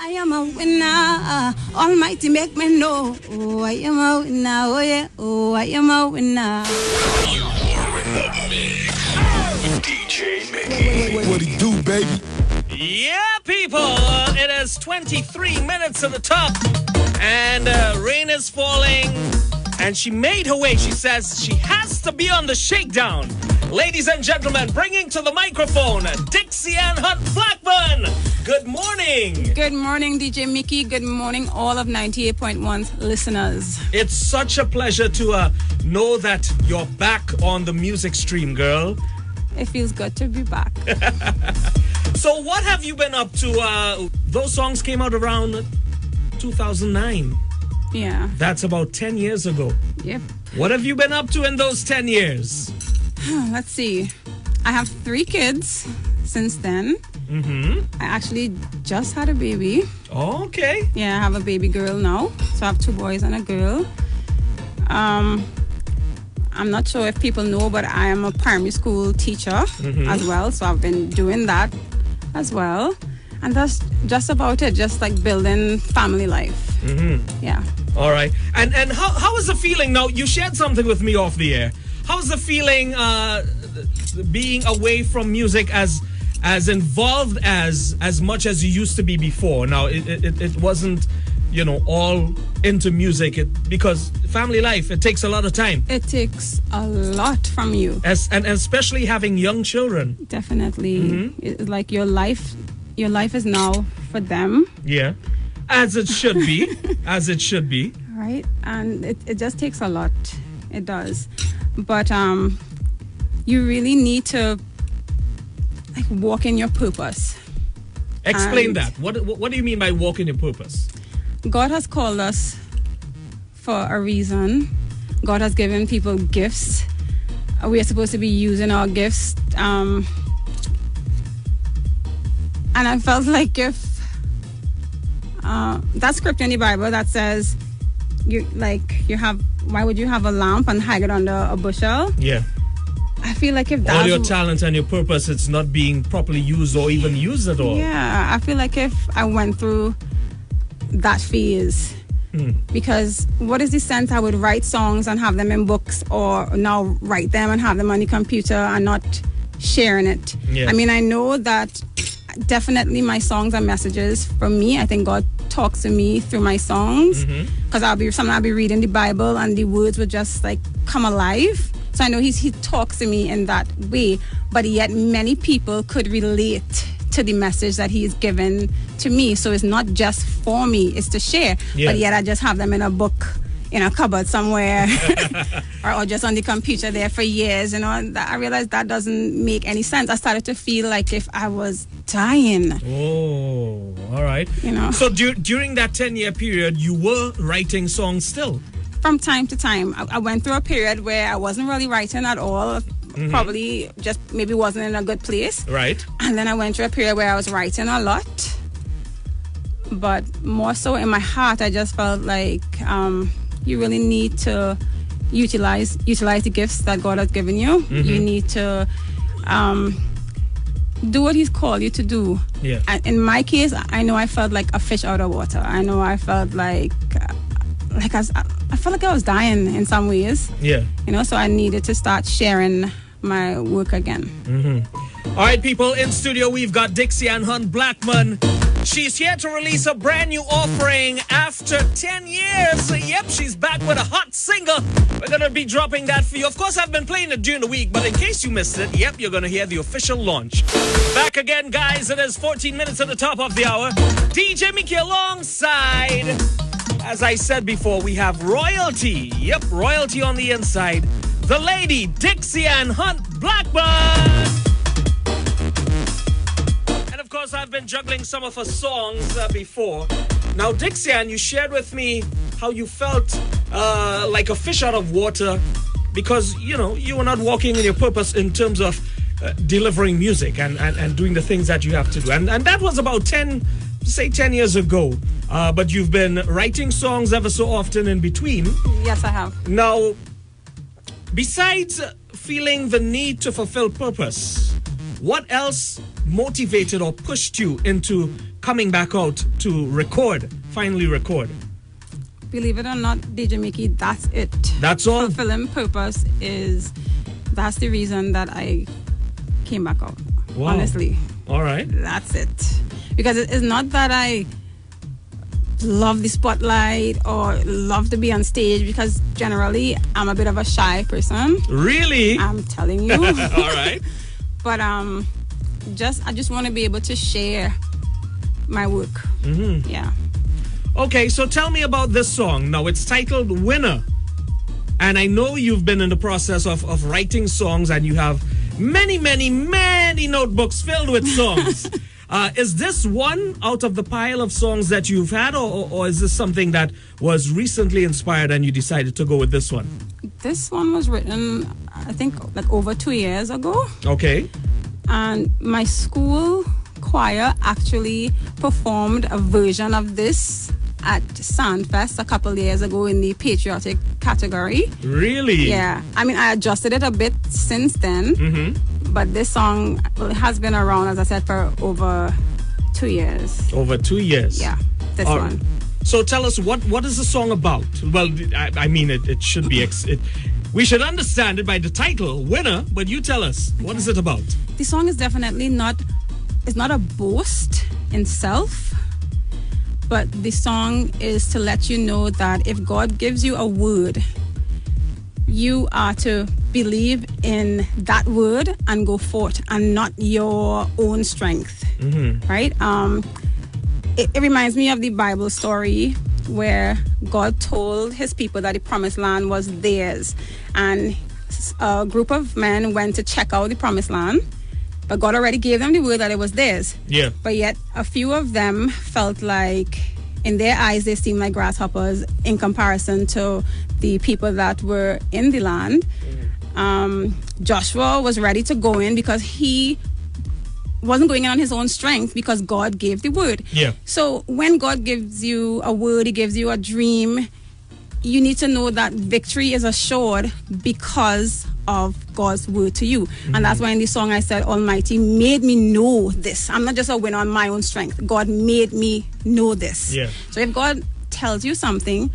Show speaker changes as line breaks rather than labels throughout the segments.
I am a winner. Almighty make me know. Oh, I am a winner. Oh, yeah. Oh, I am a winner.
You are in the mix with DJ Mickey.
What he do, baby?
Yeah, people. It is 23 minutes to the top. And rain is falling. And she made her way. She says she has to be on the shakedown. Ladies and gentlemen, bringing to the microphone, Dixie Ann Hunte Blackman. Good morning.
Good morning, DJ Mickey. Good morning, all of 98.1's listeners.
It's such a pleasure to know that you're back on the music stream, girl.
It feels good to be back.
So what have you been up to? Those songs came out around 2009.
Yeah.
That's about 10 years ago.
Yep.
What have you been up to in those 10 years?
Let's see. I have 3 kids since then.
Mm-hmm.
I actually just had a baby.
Oh, okay.
Yeah, I have a baby girl now. So I have 2 boys and a girl. I'm not sure if people know, but I am a primary school teacher as well. So I've been doing that as well. And that's just about it. Just like building family life.
Mm-hmm.
Yeah.
All right. And how is the feeling now? You shared something with me off the air. How's the feeling being away from music as involved as much as you used to be before? Now, it wasn't, all into music because family life, it takes a lot of time.
It takes a lot from you.
And especially having young children.
Definitely. It's like your life is now for them.
Yeah. As it should be. As it should be.
Right. And it just takes a lot. It does. But you really need to walk in your purpose.
Explain that. What do you mean by walk in your purpose?
God has called us for a reason. God has given people gifts. We are supposed to be using our gifts. And I felt like if that scripture in the Bible that says why would you have a lamp and hide it under a bushel?
Yeah.
I feel like if that's
all your talent and your purpose, it's not being properly used or even used at all.
Yeah, I feel like if I went through that phase, because what is the sense I would write songs and have them in books, or now write them and have them on the computer and not sharing it?
Yeah.
I mean, I know that definitely my songs are messages from me. I think God talks to me through my songs, because I'll be reading the Bible and the words would just come alive. So I know he talks to me in that way, but yet many people could relate to the message that he's given to me. So it's not just for me, it's to share.
Yeah.
But yet I just have them in a book, in a cupboard somewhere, or just on the computer there for years. I realized that doesn't make any sense. I started to feel like if I was dying.
Oh, all right. So during that 10-year period, you were writing songs still?
From time to time. I went through a period where I wasn't really writing at all. Probably just maybe wasn't in a good place.
Right.
And then I went through a period where I was writing a lot. But more so in my heart, I just felt like you really need to utilize the gifts that God has given you. You need to do what he's called you to do.
Yeah.
And in my case, I know I felt like a fish out of water. I know I felt like I felt like I was dying in some ways.
Yeah.
So I needed to start sharing my work again.
All right, people, in studio, we've got Dixie Ann Hunte Blackman. She's here to release a brand new offering after 10 years. Yep, she's back with a hot single. We're going to be dropping that for you. Of course, I've been playing it during the week, but in case you missed it, yep, you're going to hear the official launch. Back again, guys. It is 14 minutes at the top of the hour. DJ Mickey alongside. As I said before, we have royalty. Yep, royalty on the inside. The lady, Dixie Ann Hunte Blackman. And of course, I've been juggling some of her songs before. Now, Dixie Ann, you shared with me how you felt like a fish out of water because, you were not walking in your purpose in terms of delivering music and doing the things that you have to do. And that was about 10 years ago. But you've been writing songs ever so often in between.
Yes, I have.
Now, besides feeling the need to fulfill purpose, What else motivated or pushed you into coming back out to finally record?
Believe it or not, DJ Mickey, that's it.
That's all?
Fulfilling purpose that's the reason that I came back out.
Wow.
Honestly.
All right.
That's it. Because it's not that I love the spotlight or love to be on stage, because generally I'm a bit of a shy person.
Really?
I'm telling you.
All right.
But I just want to be able to share my work.
Mm-hmm.
Yeah.
Okay, so tell me about this song. Now, it's titled Winner. And I know you've been in the process of writing songs, and you have many, many, many notebooks filled with songs. Is this one out of the pile of songs that you've had, or is this something that was recently inspired and you decided to go with this one?
This one was written, I think, like over 2 years ago.
Okay.
And my school choir actually performed a version of this at Sandfest a couple of years ago in the patriotic category.
Really?
Yeah. I mean, I adjusted it a bit since then.
Mm-hmm.
But this song has been around, as I said, for over 2 years.
Over 2 years?
Yeah, this one.
So tell us, what is the song about? Well, I mean, it should be... we should understand it by the title, Winner, but you tell us, what is it about?
The song is definitely not a boast in self, but the song is to let you know that if God gives you a word, you are to believe in that word and go forth, and not your own strength.
Mm-hmm.
Right? It reminds me of the Bible story where God told his people that the promised land was theirs, and a group of men went to check out the promised land, but God already gave them the word that it was theirs.
Yeah.
But yet a few of them felt like, in their eyes, they seemed like grasshoppers in comparison to the people that were in the land. Joshua was ready to go in because he wasn't going in on his own strength, because God gave the word.
Yeah.
So when God gives you a word, he gives you a dream, you need to know that victory is assured because of God's word to you. Mm-hmm. And that's why in the song I said, Almighty made me know this. I'm not just a winner on my own strength. God made me know this.
Yeah.
So if God tells you something,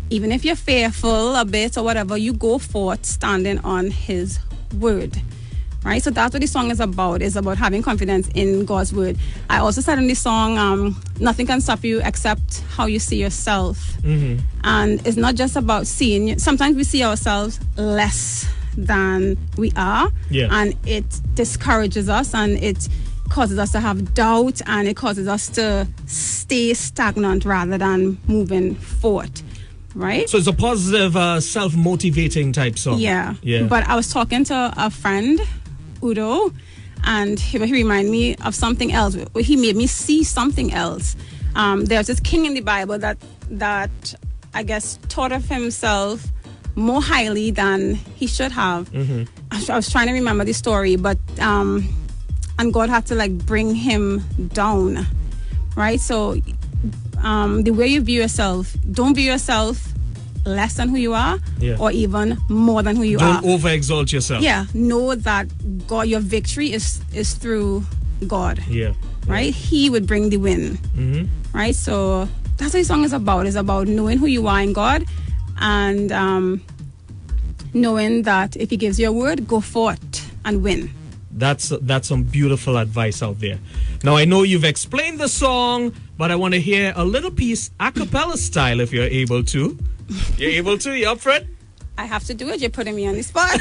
even if you're fearful a bit or whatever, you go forth standing on his word. Right? So that's what the song is about. It's about having confidence in God's word. I also said in the song, nothing can stop you except how you see yourself.
Mm-hmm.
And it's not just about seeing. Sometimes we see ourselves less than we are.
Yeah.
And it discourages us, and it causes us to have doubt, and it causes us to stay stagnant rather than moving forward. Right?
So it's a positive, self-motivating type song.
Yeah.
Yeah.
But I was talking to a friend, Udo, and he reminded me of something else. He made me see something else. There's this king in the Bible that I guess thought of himself more highly than he should have.
Mm-hmm.
I was trying to remember the story, but and God had to bring him down, right? So the way you view yourself, don't view yourself less than who you are,
yeah,
or even more than who you are.
Don't overexalt yourself.
Yeah, know that God, your victory is through God.
Yeah.
Right? He would bring the win.
Mm-hmm.
Right? So that's what the song is about. It's about knowing who you are in God, and knowing that if he gives you a word, go forth and win.
That's some beautiful advice out there. Now, I know you've explained the song, but I want to hear a little piece a cappella style if you're able to. You're able to? You up for it?
I have to do it. You're putting me on the spot.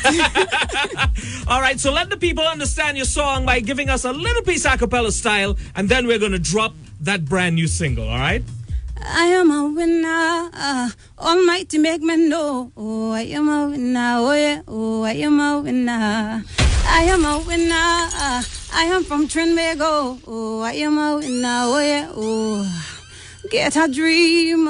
All right, so let the people understand your song by giving us a little piece a cappella style, and then we're going to drop that brand new single, all right?
I am a winner, Almighty make me know. Oh, I am a winner, oh yeah, oh, I am a winner. I am a winner, I am from Trinbago. Oh, I am a winner, oh yeah, oh. Get a dream,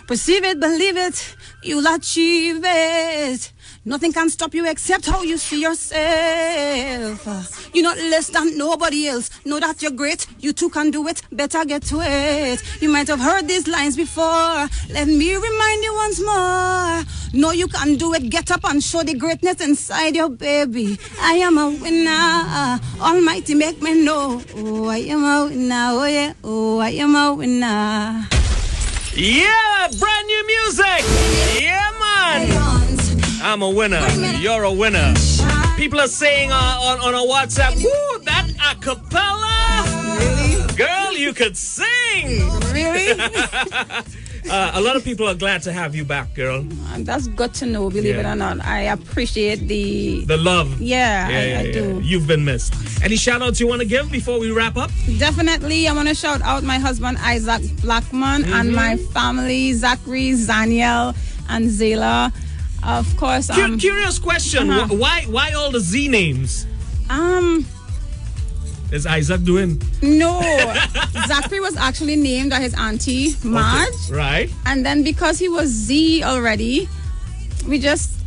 perceive it, believe it, you'll achieve it. Nothing can stop you except how you see yourself. You're not less than nobody else. Know that you're great. You too can do it. Better get to it. You might have heard these lines before. Let me remind you once more. Know you can do it. Get up and show the greatness inside your baby. I am a winner. Almighty make me know. Oh, I am a winner. Oh, yeah. Oh, I am a winner.
Yeah, brand new music. Yeah, man. I'm a winner. You're a winner. People are saying on our WhatsApp, woo, that a cappella.
Really?
Girl, you could sing.
Really?
A lot of people are glad to have you back, girl.
That's good to know, believe it or not. I appreciate the
love.
Yeah, I do.
You've been missed. Any shout outs you want to give before we wrap up?
Definitely. I want to shout out my husband, Isaac Blackman, and my family, Zachary, Zaniel, and Zayla. Of course.
Curious question. Why all the Z names? Is Isaac doing?
No. Zachary was actually named by his auntie, Marge.
Okay. Right.
And then because he was Z already,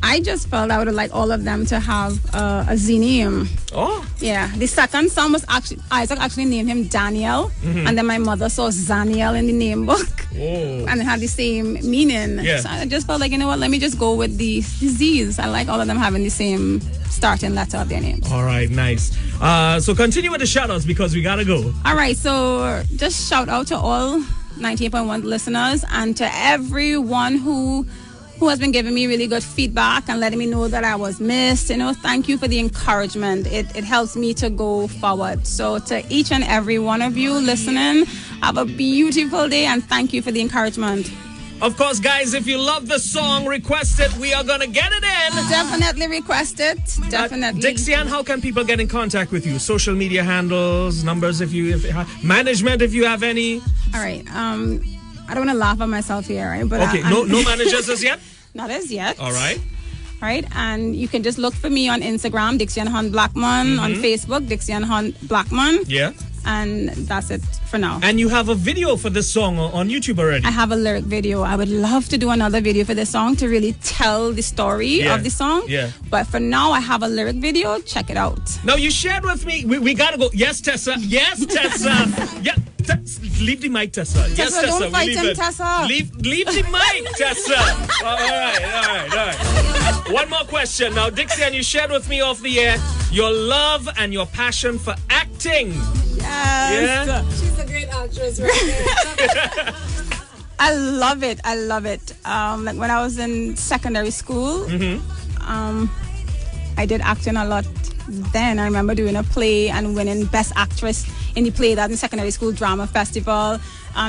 I just felt I would like all of them to have a Z name.
Oh.
Yeah. The second son was Isaac actually named him Daniel. And then my mother saw Zaniel in the name book.
Oh.
And it had the same meaning.
Yeah.
So I just felt like, you know what, let me just go with the Z's. I like all of them having the same starting letter of their names.
All right, nice. So continue with the shout outs because we gotta go.
All right, so just shout out to all 98.1 listeners and to everyone who has been giving me really good feedback and letting me know that I was missed. You know, thank you for the encouragement. It helps me to go forward. So to each and every one of you listening, have a beautiful day and thank you for the encouragement.
Of course, guys, if you love the song, request it. We are going to get it in.
Definitely request it. Definitely.
Dixie Ann, how can people get in contact with you? Social media handles, numbers, if management, if you have any.
All right. I don't want to laugh at myself here, right? But
okay, no managers as yet?
Not as yet.
All right.
Right, and you can just look for me on Instagram, Dixie Ann Hunte Blackman, on Facebook, Dixie Ann Hunte Blackman.
Yeah.
And that's it for now.
And you have a video for this song on YouTube already?
I have a lyric video. I would love to do another video for this song to really tell the story of the song.
Yeah.
But for now, I have a lyric video. Check it out.
Now, you shared with me. We got to go. Yes, Tessa. Yes, Tessa. Yeah. Leave the mic, Tessa. Yes, Tessa.
Don't fight him, Tessa.
Leave the mic, Tessa. All right. One more question. Now, Dixie, and you shared with me off the air your love and your passion for acting.
Yes.
Yeah?
She's a great actress right there.
I love it. Like when I was in secondary school, I did acting a lot then. I remember doing a play and winning Best Actress in the play that in secondary school drama festival.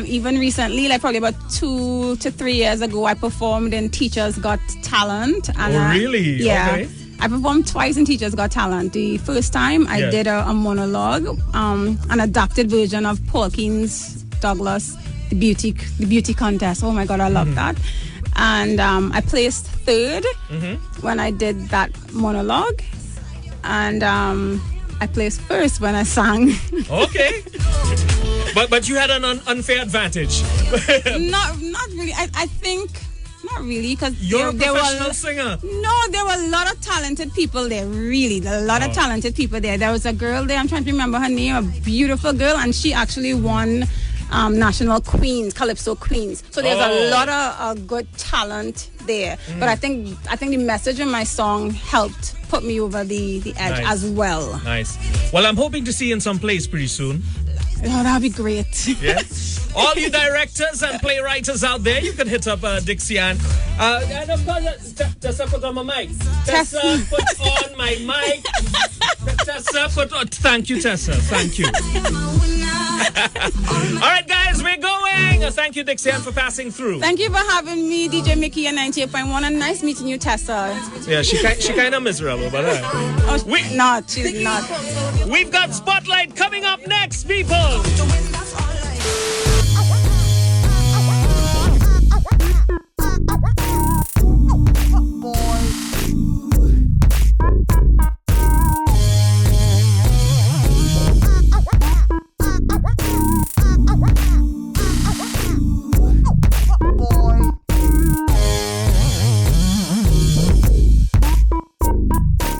Even recently, like probably about 2 to 3 years ago, I performed in Teachers Got Talent. And,
really?
Yeah.
Okay.
I performed twice in Teachers Got Talent. The first time I did a monologue, an adapted version of Paul Keen's Douglas, the beauty contest. Oh my God, I love that. And I placed third when I did that monologue. And I placed first when I sang.
Okay. But you had an unfair advantage.
Not really. I think not really, because
you're a professional singer.
No, there were a lot of talented people there. Really, a lot of talented people there. There was a girl there. I'm trying to remember her name. A beautiful girl, and she actually won National Queens, Calypso Queens. So there's a lot of good talent there. But I think the message in my song helped put me over the edge as well.
Nice. Well, I'm hoping to see you in some place pretty soon.
Oh, that'd be great.
Yeah. All you directors and playwriters out there, you can hit up Dixie Ann. And of course, Tessa, put on my mic. Tessa, put on my mic. Tessa, put on. Thank you, Tessa. Thank you. All right, guys, we're going. Thank you, Dixie Ann, for passing through.
Thank you for having me, DJ Mickey and 98.1, and nice meeting you, Tessa.
Yeah, she kind of miserable, but
she's not.
We've got Spotlight coming up next, people.